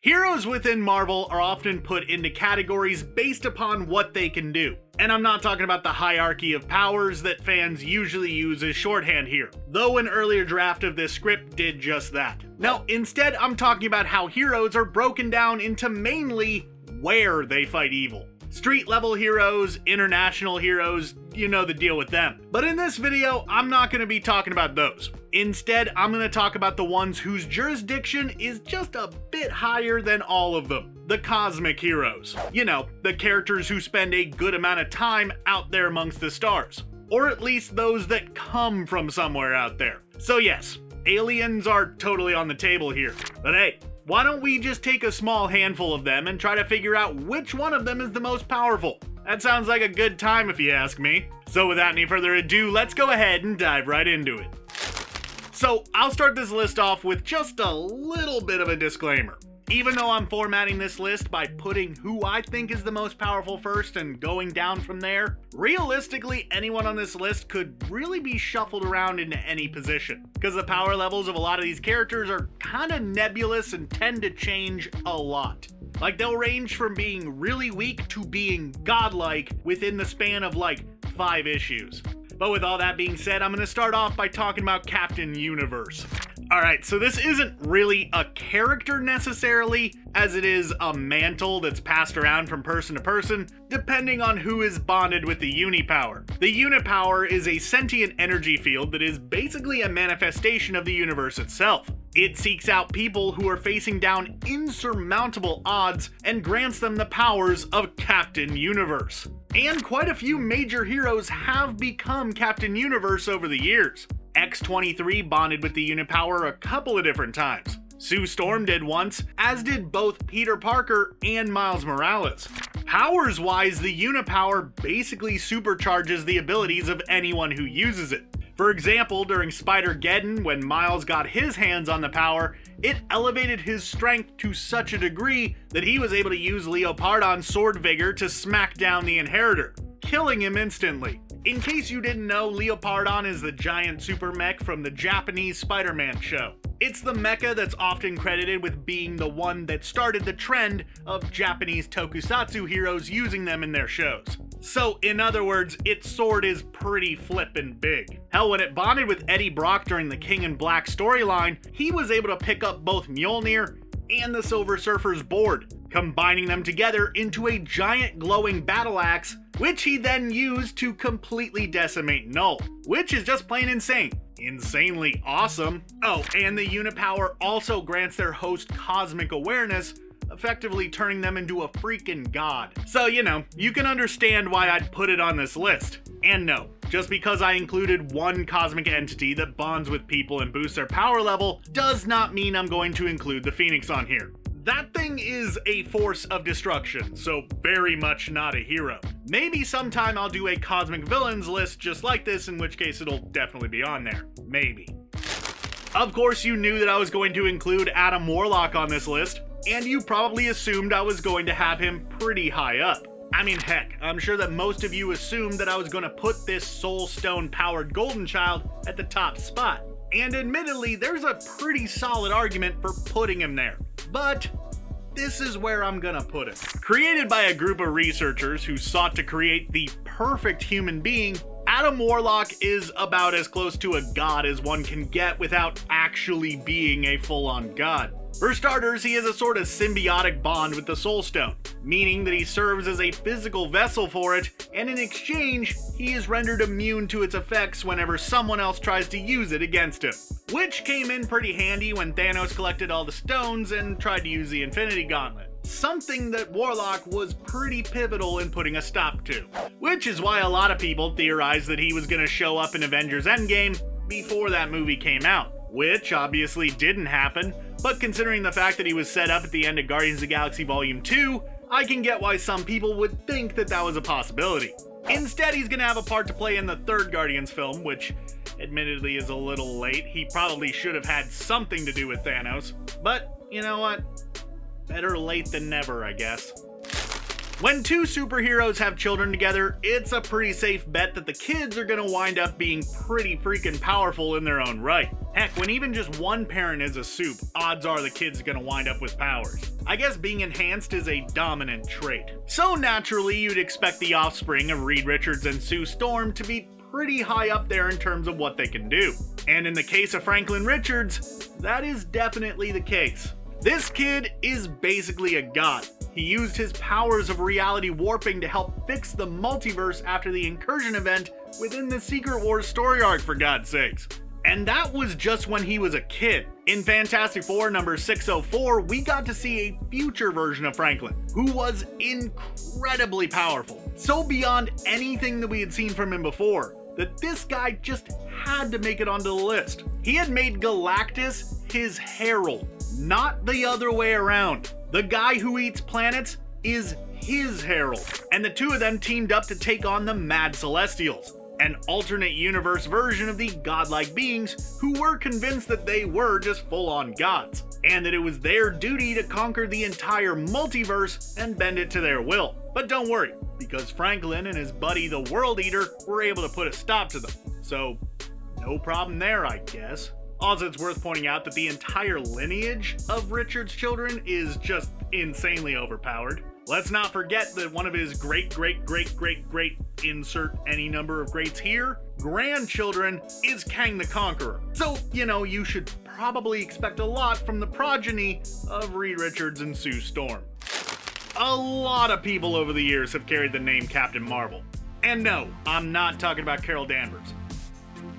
Heroes within Mar-Vell are often put into categories based upon what they can do. And I'm not talking about the hierarchy of powers that fans usually use as shorthand here, though an earlier draft of this script did just that. No, instead I'm talking about how heroes are broken down into mainly where they fight evil. Street level heroes, international heroes, you know the deal with them. But in this video, I'm not going to be talking about those. Instead, I'm going to talk about the ones whose jurisdiction is just a bit higher than all of them. The cosmic heroes. You know, the characters who spend a good amount of time out there amongst the stars. Or at least those that come from somewhere out there. So yes, aliens are totally on the table here. But hey, why don't we just take a small handful of them and try to figure out which one of them is the most powerful? That sounds like a good time if you ask me. So without any further ado, let's go ahead and dive right into it. So I'll start this list off with just a little bit of a disclaimer. Even though I'm formatting this list by putting who I think is the most powerful first and going down from there, realistically anyone on this list could really be shuffled around into any position, because the power levels of a lot of these characters are kinda nebulous and tend to change a lot. Like they'll range from being really weak to being godlike within the span of like 5 issues. But with all that being said, I'm going to start off by talking about Captain Universe. Alright, so this isn't really a character necessarily, as it is a mantle that's passed around from person to person, depending on who is bonded with the Unipower. The Unipower is a sentient energy field that is basically a manifestation of the universe itself. It seeks out people who are facing down insurmountable odds and grants them the powers of Captain Universe. And quite a few major heroes have become Captain Universe over the years. X-23 bonded with the Unipower a couple of different times. Sue Storm did once, as did both Peter Parker and Miles Morales. Powers-wise, the Unipower basically supercharges the abilities of anyone who uses it. For example, during Spider-Geddon, when Miles got his hands on the power, it elevated his strength to such a degree that he was able to use Leopardon's sword vigor to smack down the Inheritor, killing him instantly. In case you didn't know, Leopardon is the giant super mech from the Japanese Spider-Man show. It's the mecha that's often credited with being the one that started the trend of Japanese tokusatsu heroes using them in their shows. So, in other words, its sword is pretty flippin' big. Hell, when it bonded with Eddie Brock during the King in Black storyline, he was able to pick up both Mjolnir and the Silver Surfer's board, combining them together into a giant glowing battle axe, which he then used to completely decimate Null, which is just plain insane. Insanely awesome. Oh, and the Unipower also grants their host cosmic awareness, effectively turning them into a freaking god. So, you know, you can understand why I'd put it on this list. And no, just because I included one cosmic entity that bonds with people and boosts their power level does not mean I'm going to include the Phoenix on here. That thing is a force of destruction, so very much not a hero. Maybe sometime I'll do a cosmic villains list just like this, in which case it'll definitely be on there. Maybe. Of course, you knew that I was going to include Adam Warlock on this list, and you probably assumed I was going to have him pretty high up. I mean, heck, I'm sure that most of you assumed that I was going to put this Soul Stone powered golden child at the top spot. And admittedly, there's a pretty solid argument for putting him there. But this is where I'm gonna put him. Created by a group of researchers who sought to create the perfect human being, Adam Warlock is about as close to a god as one can get without actually being a full-on god. For starters, he has a sort of symbiotic bond with the Soul Stone, meaning that he serves as a physical vessel for it, and in exchange, he is rendered immune to its effects whenever someone else tries to use it against him. Which came in pretty handy when Thanos collected all the stones and tried to use the Infinity Gauntlet. Something that Warlock was pretty pivotal in putting a stop to. Which is why a lot of people theorized that he was going to show up in Avengers Endgame before that movie came out. Which obviously didn't happen, but considering the fact that he was set up at the end of Guardians of the Galaxy Volume 2, I can get why some people would think that that was a possibility. Instead, he's gonna have a part to play in the third Guardians film, which admittedly is a little late. He probably should have had something to do with Thanos, but you know what? Better late than never, I guess. When two superheroes have children together, it's a pretty safe bet that the kids are gonna wind up being pretty freaking powerful in their own right. Heck, when even just one parent is a supe, odds are the kid's gonna wind up with powers. I guess being enhanced is a dominant trait. So naturally, you'd expect the offspring of Reed Richards and Sue Storm to be pretty high up there in terms of what they can do. And in the case of Franklin Richards, that is definitely the case. This kid is basically a god. He used his powers of reality warping to help fix the multiverse after the incursion event within the Secret Wars story arc, for God's sakes. And that was just when he was a kid. In Fantastic Four number 604, we got to see a future version of Franklin, who was incredibly powerful. So beyond anything that we had seen from him before, that this guy just had to make it onto the list. He had made Galactus his herald, not the other way around. The guy who eats planets is his herald. And the two of them teamed up to take on the Mad Celestials, an alternate universe version of the godlike beings who were convinced that they were just full-on gods, and that it was their duty to conquer the entire multiverse and bend it to their will. But don't worry, because Franklin and his buddy the World Eater were able to put a stop to them, so no problem there, I guess. Also, it's worth pointing out that the entire lineage of Richard's children is just insanely overpowered. Let's not forget that one of his great, insert any number of greats here, grandchildren is Kang the Conqueror. So, you should probably expect a lot from the progeny of Reed Richards and Sue Storm. A lot of people over the years have carried the name Captain Mar-Vell. And no, I'm not talking about Carol Danvers.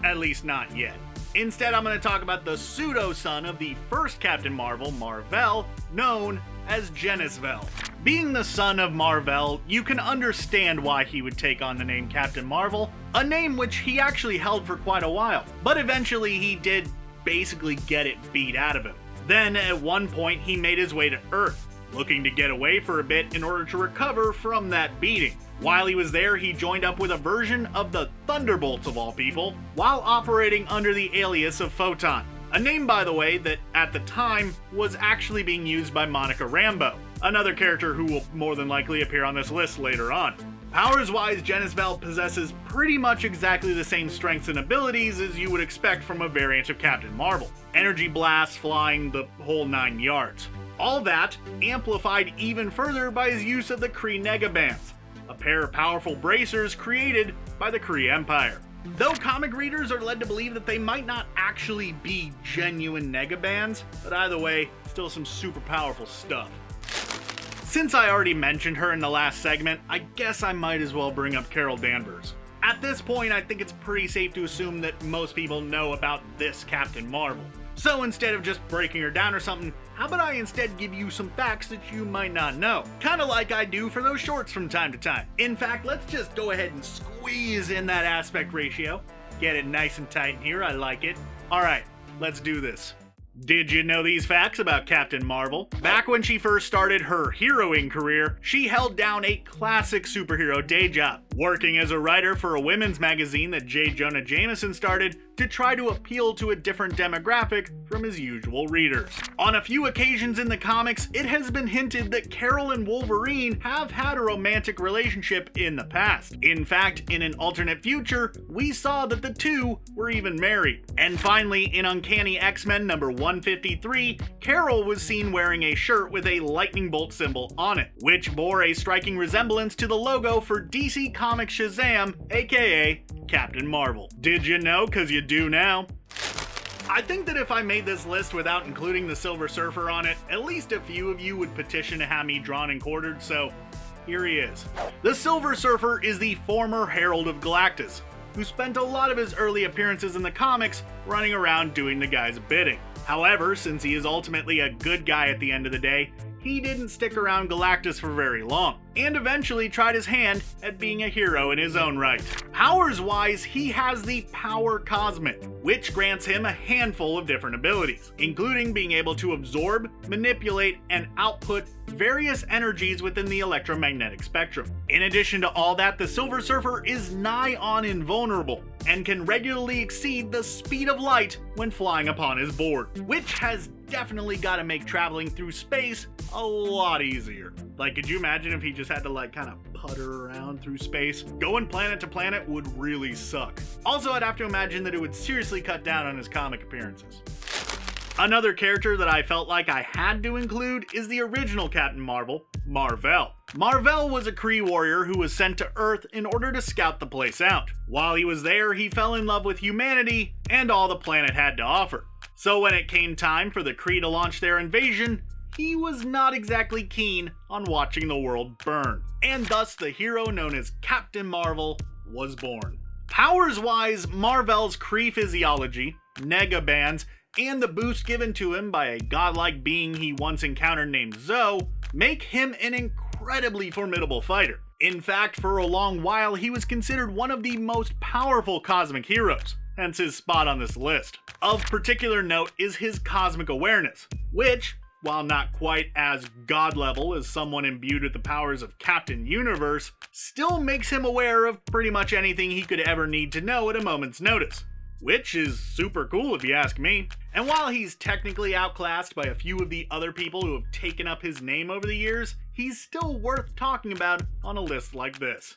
At least not yet. Instead, I'm going to talk about the pseudo-son of the first Captain Mar-Vell, Mar-Vell, known as Genis-Vell. Being the son of Mar-Vell, you can understand why he would take on the name Captain Mar-Vell, a name which he actually held for quite a while, but eventually he did basically get it beat out of him. Then, at one point, he made his way to Earth, looking to get away for a bit in order to recover from that beating. While he was there, he joined up with a version of the Thunderbolts of all people, while operating under the alias of Photon. A name, by the way, that at the time was actually being used by Monica Rambeau, another character who will more than likely appear on this list later on. Powers-wise, Genis-Vell possesses pretty much exactly the same strengths and abilities as you would expect from a variant of Captain Mar-Vell. Energy blasts, flying, the whole 9 yards. All that amplified even further by his use of the Kree Negabands, a pair of powerful bracers created by the Kree Empire. Though comic readers are led to believe that they might not actually be genuine Negabands, but either way, still some super powerful stuff. Since I already mentioned her in the last segment, I guess I might as well bring up Carol Danvers. At this point, I think it's pretty safe to assume that most people know about this Captain Mar-Vell. So instead of just breaking her down or something, how about I instead give you some facts that you might not know? Kinda like I do for those shorts from time to time. In fact, let's just go ahead and squeeze in that aspect ratio. Get it nice and tight in here, I like it. Alright, let's do this. Did you know these facts about Captain Mar-Vell? Back when she first started her heroing career, she held down a classic superhero day job, working as a writer for a women's magazine that J. Jonah Jameson started to try to appeal to a different demographic from his usual readers. On a few occasions in the comics, it has been hinted that Carol and Wolverine have had a romantic relationship in the past. In fact, in an alternate future, we saw that the two were even married. And finally, in Uncanny X-Men number 153, Carol was seen wearing a shirt with a lightning bolt symbol on it, which bore a striking resemblance to the logo for DC Comics Shazam, aka Captain Mar-Vell. Did you know? 'Cause you do now. I think that if I made this list without including the Silver Surfer on it, at least a few of you would petition to have me drawn and quartered, so here he is. The Silver Surfer is the former Herald of Galactus, who spent a lot of his early appearances in the comics running around doing the guy's bidding. However, since he is ultimately a good guy at the end of the day, he didn't stick around Galactus for very long, and eventually tried his hand at being a hero in his own right. Powers-wise, he has the Power Cosmic, which grants him a handful of different abilities, including being able to absorb, manipulate, and output various energies within the electromagnetic spectrum. In addition to all that, the Silver Surfer is nigh on invulnerable, and can regularly exceed the speed of light when flying upon his board, which has definitely got to make traveling through space a lot easier. Like, could you imagine if he just had to kind of putter around through space? Going planet to planet would really suck. Also, I'd have to imagine that it would seriously cut down on his comic appearances. Another character that I felt like I had to include is the original Captain Marvel, Mar-Vell. Mar-Vell was a Kree warrior who was sent to Earth in order to scout the place out. While he was there, he fell in love with humanity and all the planet had to offer. So when it came time for the Kree to launch their invasion, he was not exactly keen on watching the world burn. And thus the hero known as Captain Marvel was born. Powers-wise, Mar-Vell's Kree physiology, nega bands, and the boost given to him by a godlike being he once encountered named Zoe make him an incredibly formidable fighter. In fact, for a long while he was considered one of the most powerful cosmic heroes, hence his spot on this list. Of particular note is his cosmic awareness, which, while not quite as god level as someone imbued with the powers of Captain Universe, still makes him aware of pretty much anything he could ever need to know at a moment's notice. Which is super cool if you ask me. And while he's technically outclassed by a few of the other people who have taken up his name over the years, he's still worth talking about on a list like this.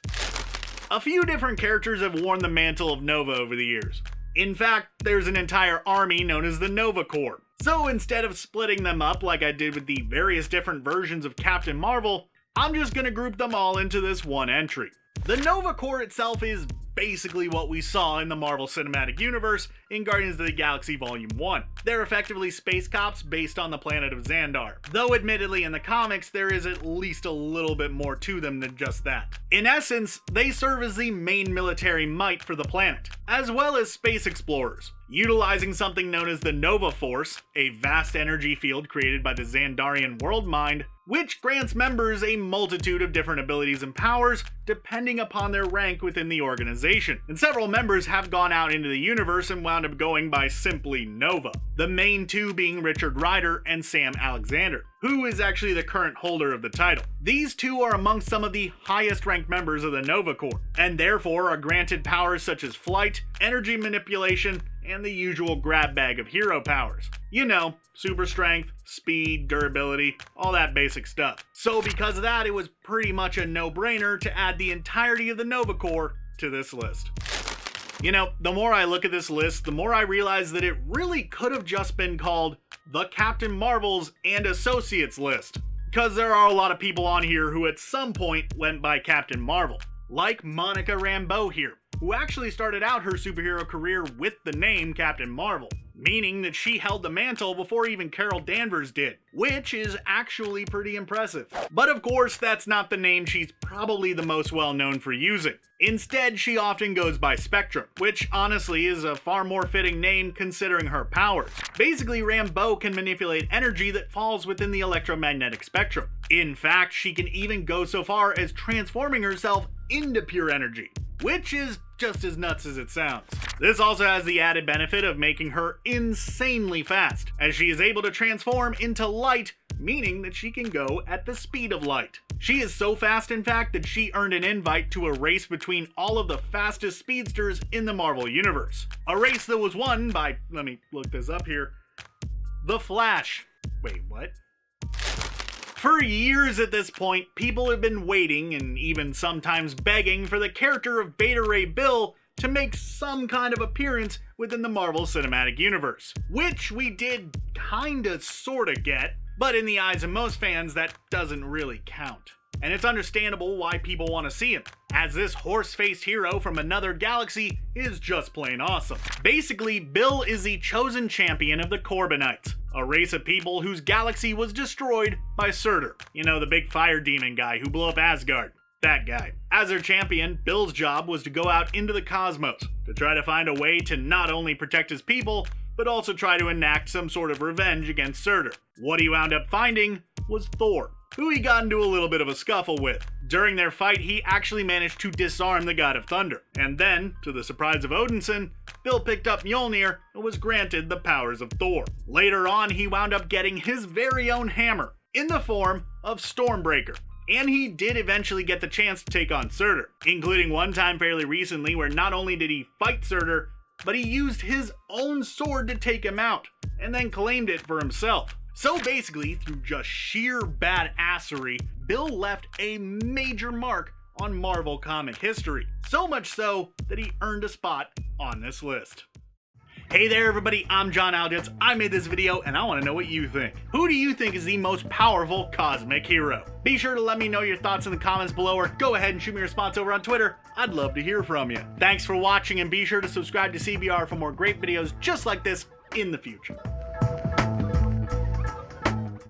A few different characters have worn the mantle of Nova over the years. In fact, there's an entire army known as the Nova Corps. So instead of splitting them up like I did with the various different versions of Captain Marvel, I'm just gonna group them all into this one entry. The Nova Corps itself is basically what we saw in the Marvel Cinematic Universe in Guardians of the Galaxy Volume 1. They're effectively space cops based on the planet of Xandar, though admittedly in the comics there is at least a little bit more to them than just that. In essence, they serve as the main military might for the planet, as well as space explorers, utilizing something known as the Nova Force, a vast energy field created by the Xandarian world mind, which grants members a multitude of different abilities and powers depending upon their rank within the organization. And several members have gone out into the universe and wound up going by simply Nova, the main two being Richard Rider and Sam Alexander, who is actually the current holder of the title. These two are amongst some of the highest ranked members of the Nova Corps, and therefore are granted powers such as flight, energy manipulation, and the usual grab bag of hero powers. You know, super strength, speed, durability, all that basic stuff. So because of that, it was pretty much a no-brainer to add the entirety of the Nova Corps to this list. You know, the more I look at this list, the more I realize that it really could have just been called the Captain Marvels and Associates list, because there are a lot of people on here who at some point went by Captain Marvel, like Monica Rambeau here, who actually started out her superhero career with the name Captain Marvel, meaning that she held the mantle before even Carol Danvers did, which is actually pretty impressive. But of course, that's not the name she's probably the most well known for using. Instead, she often goes by Spectrum, which honestly is a far more fitting name considering her powers. Basically, Rambeau can manipulate energy that falls within the electromagnetic spectrum. In fact, she can even go so far as transforming herself into pure energy, which is just as nuts as it sounds. This also has the added benefit of making her insanely fast, as she is able to transform into light, meaning that she can go at the speed of light. She is so fast, in fact, that she earned an invite to a race between all of the fastest speedsters in the Marvel Universe. A race that was won by, let me look this up here, The Flash. Wait, what? For years at this point, people have been waiting and even sometimes begging for the character of Beta Ray Bill to make some kind of appearance within the Marvel Cinematic Universe, which we did kinda sorta get, but in the eyes of most fans that doesn't really count. And it's understandable why people want to see him, as this horse-faced hero from another galaxy is just plain awesome. Basically, Bill is the chosen champion of the Corbinites, a race of people whose galaxy was destroyed by Surtur. You know, the big fire demon guy who blew up Asgard. That guy. As their champion, Bill's job was to go out into the cosmos to try to find a way to not only protect his people, but also try to enact some sort of revenge against Surtur. What he wound up finding was Thor, who he got into a little bit of a scuffle with. During their fight, he actually managed to disarm the God of Thunder, and then, to the surprise of Odinson, Bill picked up Mjolnir and was granted the powers of Thor. Later on, he wound up getting his very own hammer, in the form of Stormbreaker. And he did eventually get the chance to take on Surtur, including one time fairly recently where not only did he fight Surtur, but he used his own sword to take him out, and then claimed it for himself. So basically, through just sheer badassery, Bill left a major mark on Marvel comic history. So much so that he earned a spot on this list. Hey there everybody, I'm John Alditz. I made this video and I want to know what you think. Who do you think is the most powerful cosmic hero? Be sure to let me know your thoughts in the comments below, or go ahead and shoot me a response over on Twitter. I'd love to hear from you. Thanks for watching, and be sure to subscribe to CBR for more great videos just like this in the future.